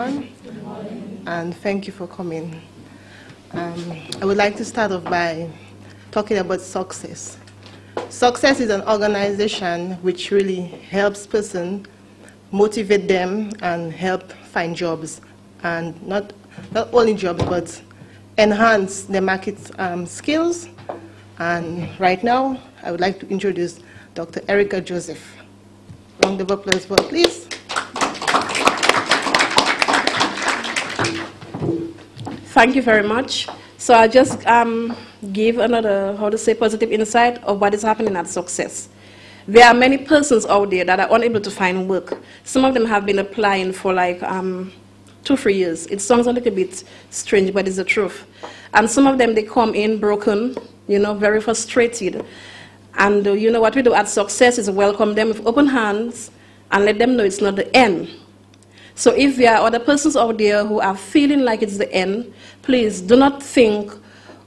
everyone. Good morning. And thank you for coming. I would like to start off by talking about success. Success is an organization which really helps person, motivate them, and help find jobs. And not only jobs, but enhance their market skills. And right now, I would like to introduce Dr. Joseph. Round of applause for, please. Thank you very much. So I'll just give another, positive insight of what is happening at Success. There are many persons out there that are unable to find work. Some of them have been applying for like 2-3 years. It sounds a little bit strange, but it's the truth. And some of them, they come in broken, very frustrated. And what we do at Success is welcome them with open hands and let them know it's not the end. So if there are other persons out there who are feeling like it's the end, please do not think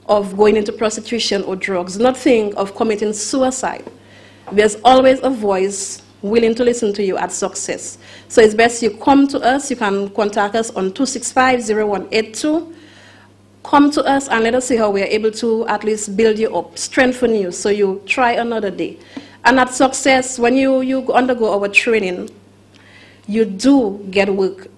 of going into prostitution or drugs. Do not think of committing suicide. There's always a voice willing to listen to you at Success. So it's best you come to us. You can contact us on 265-0182. Come to us and let us see how we are able to at least build you up, strengthen you, so you try another day. And at Success, when you undergo our training, you do get work.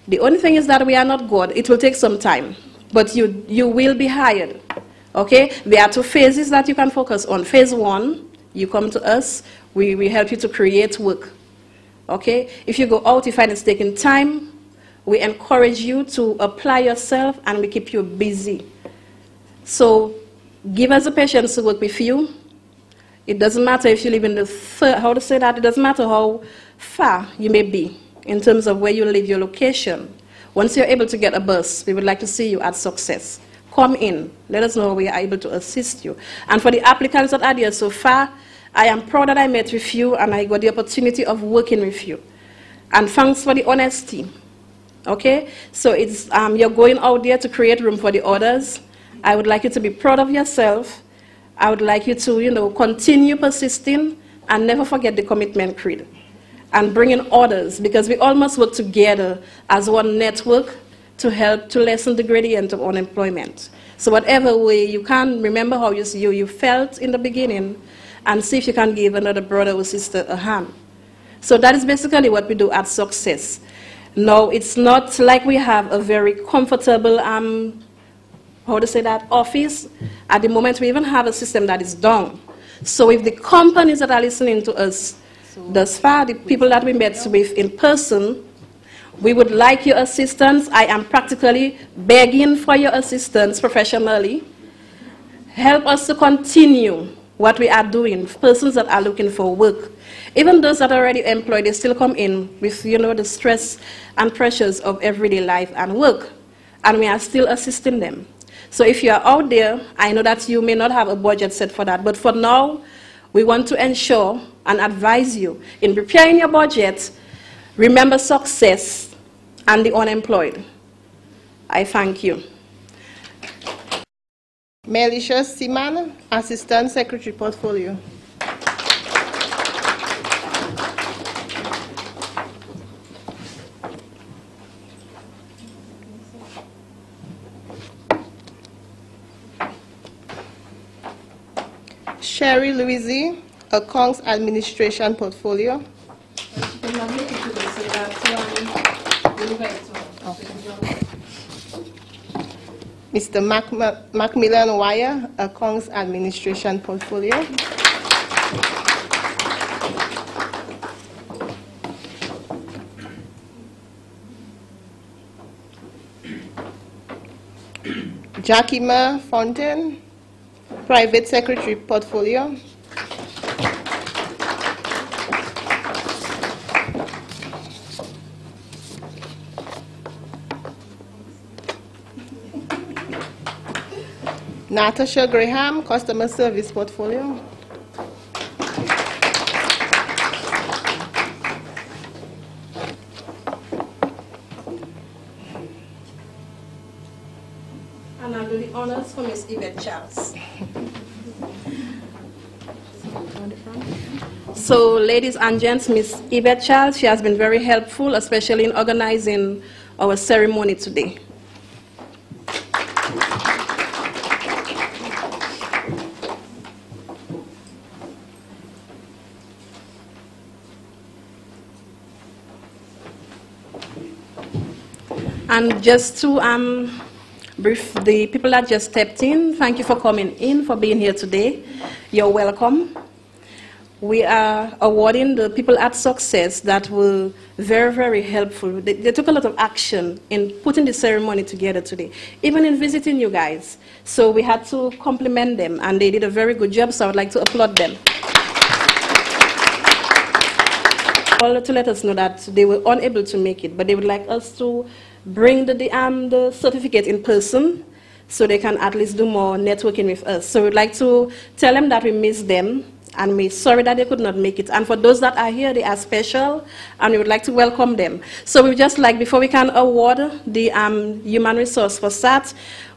The only thing is that we are not God. It will take some time, but you will be hired. Okay? There are 2 phases that you can focus on. Phase 1, you come to us, we help you to create work. Okay? If you go out, you find it's taking time, we encourage you to apply yourself and we keep you busy. So give us the patience to work with you. It doesn't matter if you live in the it doesn't matter how far you may be in terms of where you live, your location. Once you're able to get a bus, we would like to see you at Success. Come in. Let us know how we are able to assist you. And for the applicants that are there so far, I am proud that I met with you and I got the opportunity of working with you. And thanks for the honesty. Okay? So it's you're going out there to create room for the others. I would like you to be proud of yourself. I would like you to, continue persisting and never forget the commitment creed. And bring in others, because we all must work together as one network to help to lessen the gradient of unemployment. So whatever way you can, remember how you felt in the beginning and see if you can give another brother or sister a hand. So that is basically what we do at Success. Now, it's not like we have a very comfortable, office. At the moment, we even have a system that is down. So if the companies that are listening to us thus far, the people that we met with in person, we would like your assistance. I am practically begging for your assistance professionally. Help us to continue what we are doing, persons that are looking for work. Even those that are already employed, they still come in with, the stress and pressures of everyday life and work. And we are still assisting them. So if you are out there, I know that you may not have a budget set for that. But for now, we want to ensure and advise you in preparing your budget, remember Success and the unemployed. I thank you. Melisha Siman, Assistant Secretary Portfolio. Sherry Louise, Accounts Administration Portfolio. Mr. Macmillan Wire, Accounts Administration Portfolio. Jakima Fontaine, Private Secretary Portfolio. Natasha Graham, Customer Service Portfolio. And I'll do the honors for Miss Yvette Charles. So, ladies and gents, Miss Yvette Charles, she has been very helpful, especially in organizing our ceremony today. And just to brief the people that just stepped in, thank you for coming in, for being here today. You're welcome. We are awarding the people at Success that were very, very helpful. They took a lot of action in putting the ceremony together today, even in visiting you guys. So we had to compliment them, and they did a very good job, so I would like to applaud them. All to let us know that they were unable to make it, but they would like us to bring the certificate in person so they can at least do more networking with us. So we'd like to tell them that we miss them and we're sorry that they could not make it. And for those that are here, they are special and we would like to welcome them. So we would just like, before we can award the human resource for SAT,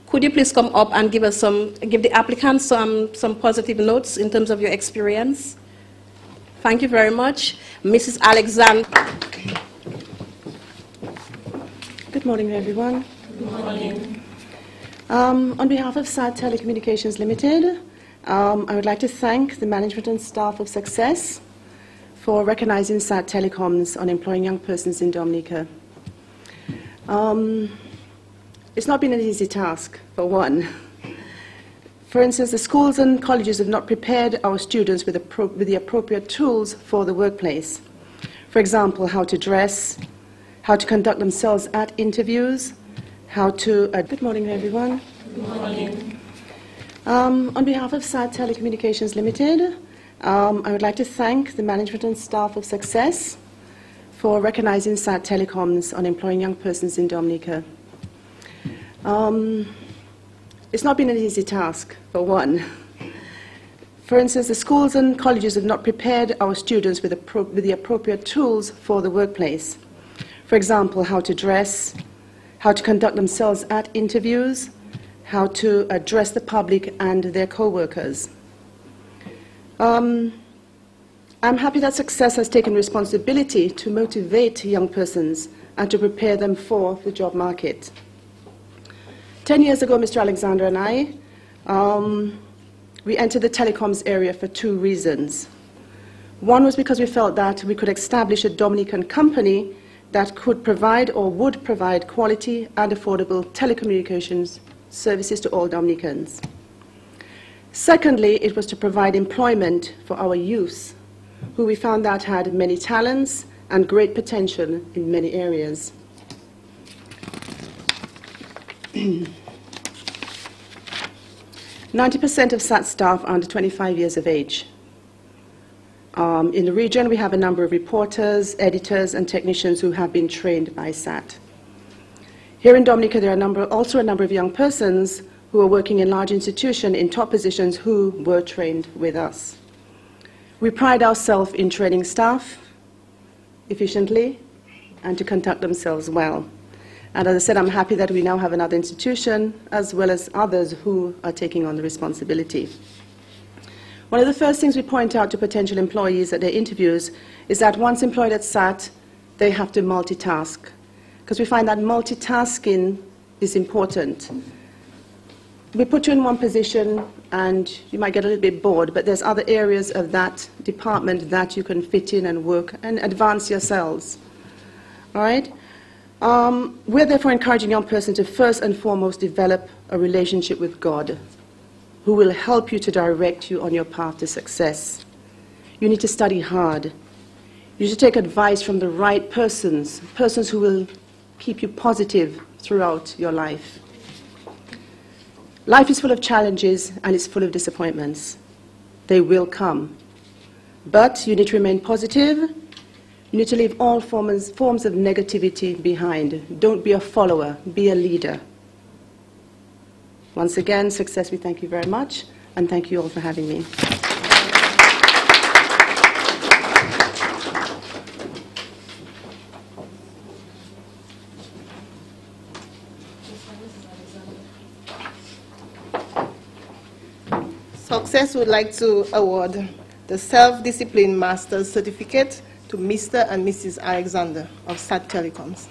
could you please come up and give us give the applicants some positive notes in terms of your experience? Thank you very much. Mrs. Alexander. Good morning, everyone. Good morning. On behalf of SAT Telecommunications Limited, I would like to thank the management and staff of Success for recognizing SAT Telecoms on employing young persons in Dominica. It's not been an easy task, for one. For instance, the schools and colleges have not prepared our students with the appropriate tools for the workplace. For example, how to dress, how to conduct themselves at interviews, how to... good morning, everyone. Good morning. On behalf of SAT Telecommunications Limited, I would like to thank the management and staff of Success for recognizing SAT Telecoms on employing young persons in Dominica. It's not been an easy task, for one. For instance, the schools and colleges have not prepared our students with the appropriate tools for the workplace. For example, how to dress, how to conduct themselves at interviews, how to address the public and their co-workers. I'm happy that Success has taken responsibility to motivate young persons and to prepare them for the job market. 10 years ago, Mr. Alexander and I, we entered the telecoms area for two reasons. One was because we felt that we could establish a Dominican company that could provide or would provide quality and affordable telecommunications services to all Dominicans. Secondly, it was to provide employment for our youth, who we found that had many talents and great potential in many areas. 90% of SAT staff are under 25 years of age. In the region, we have a number of reporters, editors, and technicians who have been trained by SAT. Here in Dominica, there are also a number of young persons who are working in large institutions in top positions who were trained with us. We pride ourselves in training staff efficiently and to conduct themselves well. And as I said, I'm happy that we now have another institution, as well as others who are taking on the responsibility. One of the first things we point out to potential employees at their interviews is that once employed at SAT, they have to multitask, because we find that multitasking is important. We put you in one position and you might get a little bit bored, but there's other areas of that department that you can fit in and work and advance yourselves. All right? We're therefore encouraging young persons to first and foremost develop a relationship with God, who will help you to direct you on your path to success. You need to study hard. You need to take advice from the right persons who will keep you positive throughout your life. Life is full of challenges and it's full of disappointments. They will come. But you need to remain positive. You need to leave all forms of negativity behind. Don't be a follower, be a leader. Once again, Success, we thank you very much, and thank you all for having me. Success would like to award the Self-Discipline Master's Certificate to Mr. and Mrs. Alexander of SAT Telecoms.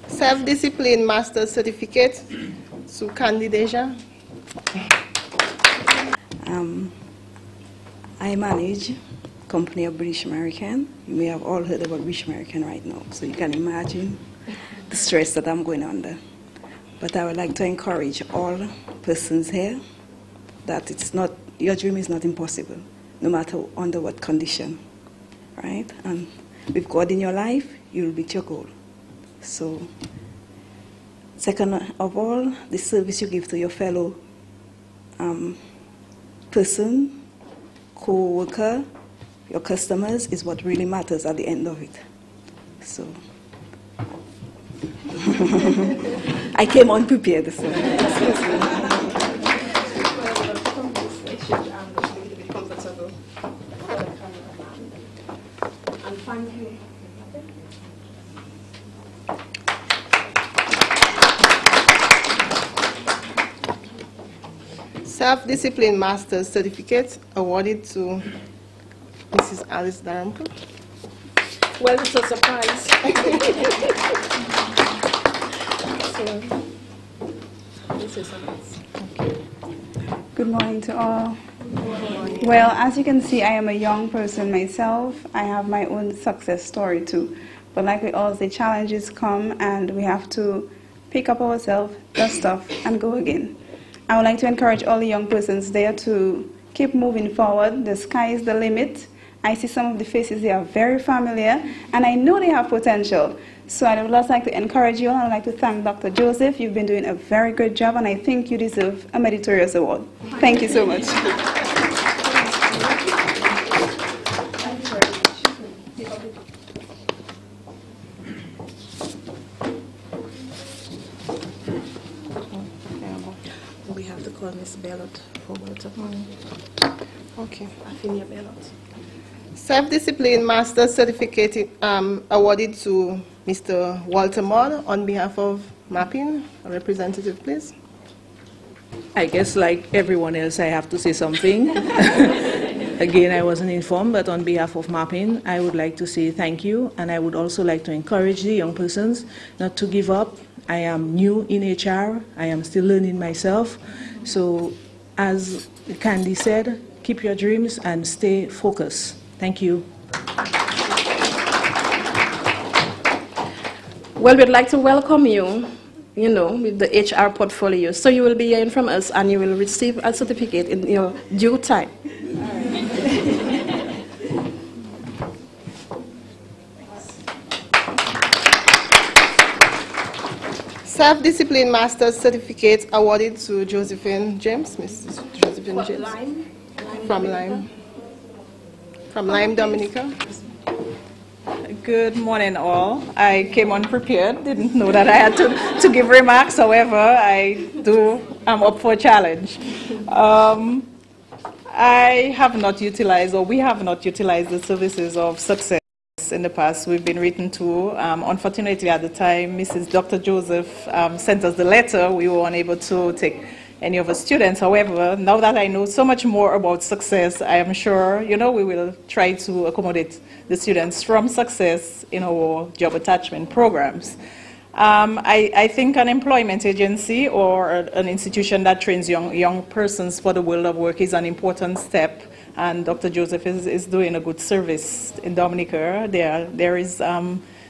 Self-Discipline Master's Certificate to Candidasia. I manage a company of British American. You may have all heard about British American right now, so you can imagine the stress that I'm going under. But I would like to encourage all persons here that it's not, your dream is not impossible, no matter under what condition, right? And with God in your life, you'll reach your goal. So, second of all, the service you give to your fellow person, co-worker, your customers is what really matters at the end of it. So, I came unprepared. So. Self-Discipline Master's Certificate awarded to Mrs. Alice Daramka. Well, it's a surprise. Good morning to all. Well, as you can see, I am a young person myself. I have my own success story too. But like with all, the challenges come and we have to pick up ourselves, dust off, and go again. I would like to encourage all the young persons there to keep moving forward. The sky is the limit. I see some of the faces, they are very familiar, and I know they have potential. So I would just like to encourage you all. I would like to thank Dr. Joseph. You've been doing a very good job, and I think you deserve a Meritorious Award. Thank you so much. We have to call Miss Bellot for Walter. Okay. Affinia Bellot. Self-Discipline Master's Certificate awarded to Mr. Walter Moore on behalf of Mapping. A representative, please. I guess like everyone else, I have to say something. Again, I wasn't informed, but on behalf of Mapping, I would like to say thank you, and I would also like to encourage the young persons not to give up. I am new in HR. I am still learning myself. So as Candy said, keep your dreams and stay focused. Thank you. Well, we'd like to welcome you, with the HR portfolio. So you will be hearing from us and you will receive a certificate in your due time. Self-Discipline Master's Certificate awarded to Josephine James. Mrs. Josephine James. From Lime, Dominica. Good morning, all. I came unprepared, didn't know that I had to give remarks. However, I'm up for a challenge. I have not utilized, or we have not utilized the services of Success in the past. We've been written to. Unfortunately, at the time, Mrs. Dr. Joseph sent us the letter. We were unable to take any of the students. However, now that I know so much more about Success, I am sure, we will try to accommodate the students from Success in our job attachment programs. I think an employment agency or an institution that trains young persons for the world of work is an important step, and Dr. Joseph is doing a good service in Dominica.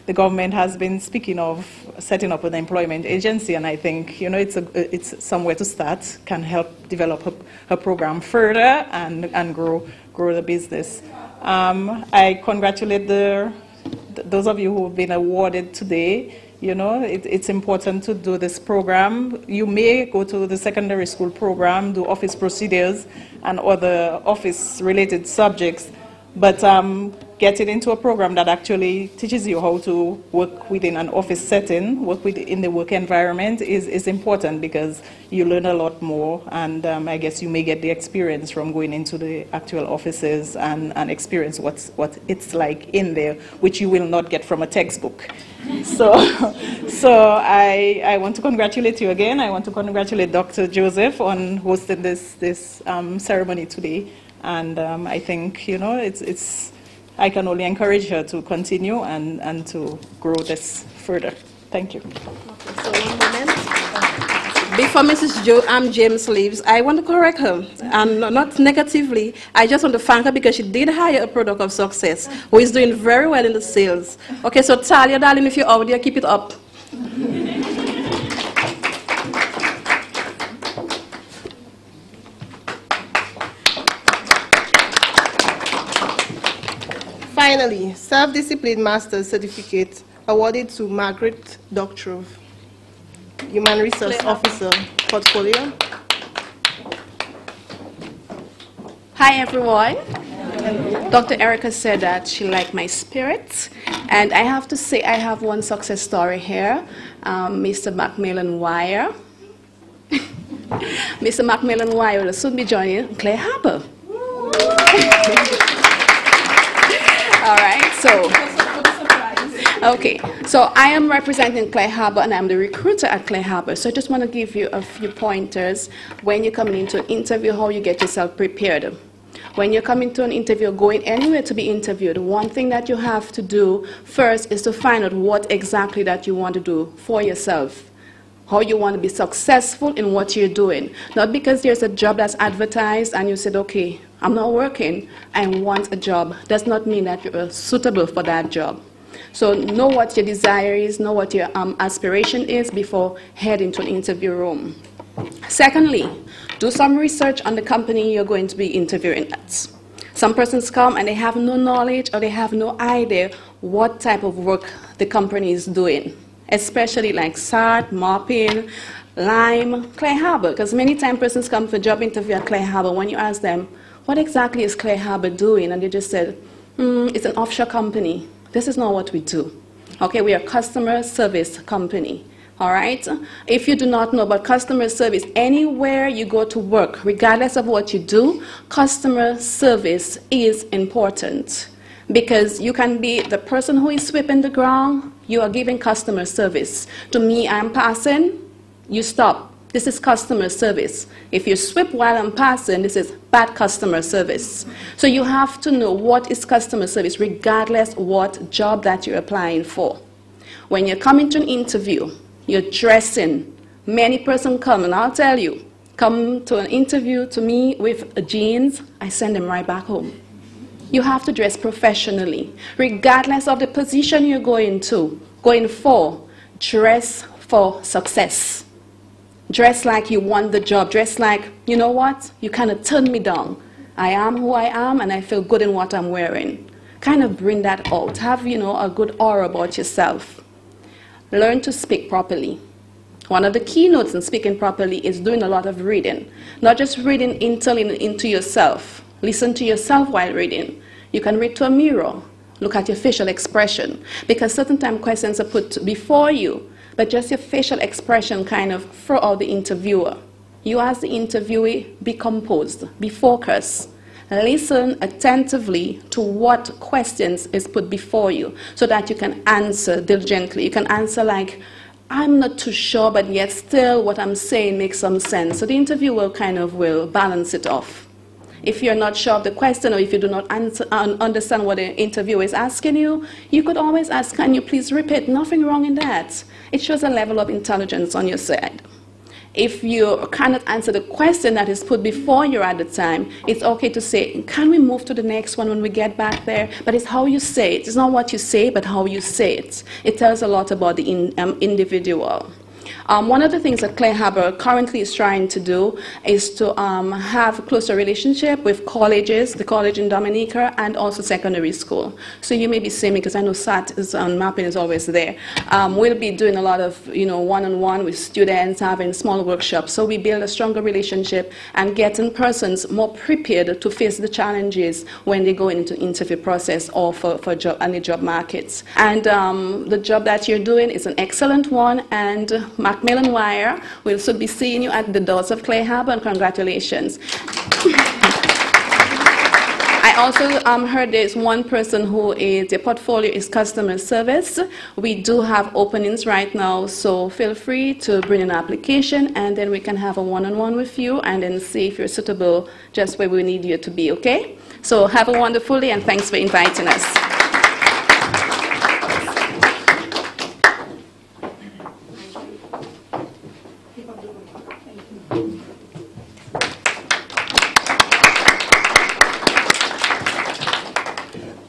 The government has been speaking of setting up an employment agency, and I think it's somewhere to start, can help develop her program further and grow the business. I congratulate those of you who have been awarded today. It's important to do this program. You may go to the secondary school program, do office procedures and other office-related subjects, But getting into a program that actually teaches you how to work within an office setting, work in the work environment is important, because you learn a lot more, and I guess you may get the experience from going into the actual offices and experience what it's like in there, which you will not get from a textbook. So I want to congratulate you again. I want to congratulate Dr. Joseph on hosting this ceremony today. And I think, you know, I can only encourage her to continue and to grow this further. Thank you. Okay, so 1 moment. Before Mrs. James leaves, I want to correct her, and not negatively. I just want to thank her because she did hire a product of success who is doing very well in the sales. Okay, so Talia, darling, if you're out there, keep it up. Finally, Self-Discipline Master's Certificate awarded to Margaret Dr. Human Resource Officer, Portfolio. Hi, everyone. Dr. Erica said that she liked my spirit, and I have to say I have one success story here. Mr. Macmillan Wire. Mr. Macmillan Wire will soon be joining Clay Harbour. All right, so I am representing Clay Harbour, and I'm the recruiter at Clay Harbour. So I just want to give you a few pointers when you're coming into an interview, how you get yourself prepared. When you're coming to an interview, going anywhere to be interviewed, one thing that you have to do first is to find out what exactly that you want to do for yourself. How you want to be successful in what you're doing. Not because there's a job that's advertised and you said, okay, I'm not working, I want a job. Does not mean that you're suitable for that job. So know what your desire is, know what your aspiration is before heading to an interview room. Secondly, do some research on the company you're going to be interviewing at. Some persons come and they have no knowledge or they have no idea what type of work the company is doing, especially like SAT, Mapping, Lime, Clay Harbour, because many times persons come for a job interview at Clay Harbour. When you ask them, what exactly is Clay Harbour doing? And they just said, it's an offshore company. This is not what we do. Okay, we are a customer service company. All right? If you do not know about customer service, anywhere you go to work, regardless of what you do, customer service is important. Because you can be the person who is sweeping the ground, you are giving customer service. To me, I'm passing, you stop. This is customer service. If you sweep while I'm passing, this is bad customer service. So you have to know what is customer service, regardless what job that you're applying for. When you're coming to an interview, you're dressing. Many persons come, and I'll tell you, come to an interview to me with jeans, I send them right back home. You have to dress professionally, regardless of the position you're going for. Dress for success. Dress like you want the job. Dress like, you know what, you kind of turn me down. I am who I am, and I feel good in what I'm wearing. Kind of bring that out. Have, a good aura about yourself. Learn to speak properly. One of the keynotes in speaking properly is doing a lot of reading. Not just reading into yourself. Listen to yourself while reading. You can read to a mirror. Look at your facial expression. Because certain time questions are put before you, but just your facial expression kind of throw out the interviewer. You as the interviewee, be composed, be focused. Listen attentively to what questions is put before you so that you can answer diligently. You can answer like, I'm not too sure, but yet still what I'm saying makes some sense. So the interviewer kind of will balance it off. If you're not sure of the question, or if you do not understand what the interviewer is asking you, you could always ask, can you please repeat? Nothing wrong in that. It shows a level of intelligence on your side. If you cannot answer the question that is put before you at the time, it's okay to say, can we move to the next one when we get back there? But it's how you say it. It's not what you say, but how you say it. It tells a lot about the individual. One of the things that Clare Harbor currently is trying to do is to have a closer relationship with colleges, the college in Dominica, and also secondary school. So you may be saying, because I know SAT is on mapping is always there. We'll be doing a lot of one-on-one with students, having small workshops. So we build a stronger relationship and getting persons more prepared to face the challenges when they go into interview process or for job and the job markets. And the job that you're doing is an excellent one, and Macmillan Wire will soon be seeing you at the doors of Clare Harbor, and congratulations. I also heard there's one person who is, their portfolio is customer service. We do have openings right now, so feel free to bring an application, and then we can have a one-on-one with you and then see if you're suitable just where we need you to be, okay? So have a wonderful day, and thanks for inviting us.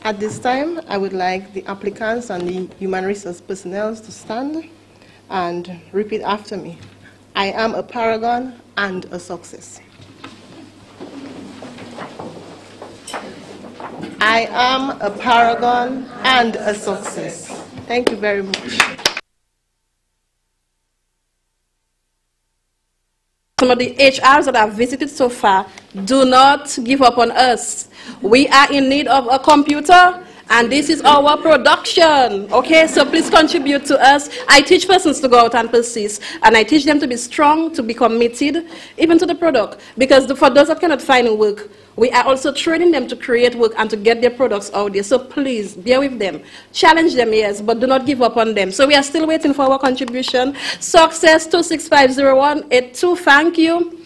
At this time, I would like the applicants and the human resource personnel to stand and repeat after me. I am a paragon and a success. I am a paragon and a success. Thank you very much. Some of the HRs that I've visited so far, do not give up on us. We are in need of a computer, and this is our production, okay? So please contribute to us. I teach persons to go out and persist, and I teach them to be strong, to be committed, even to the product. Because for those that cannot find work, we are also training them to create work and to get their products out there. So please, bear with them. Challenge them, yes, but do not give up on them. So we are still waiting for our contribution. Success 2650182, thank you.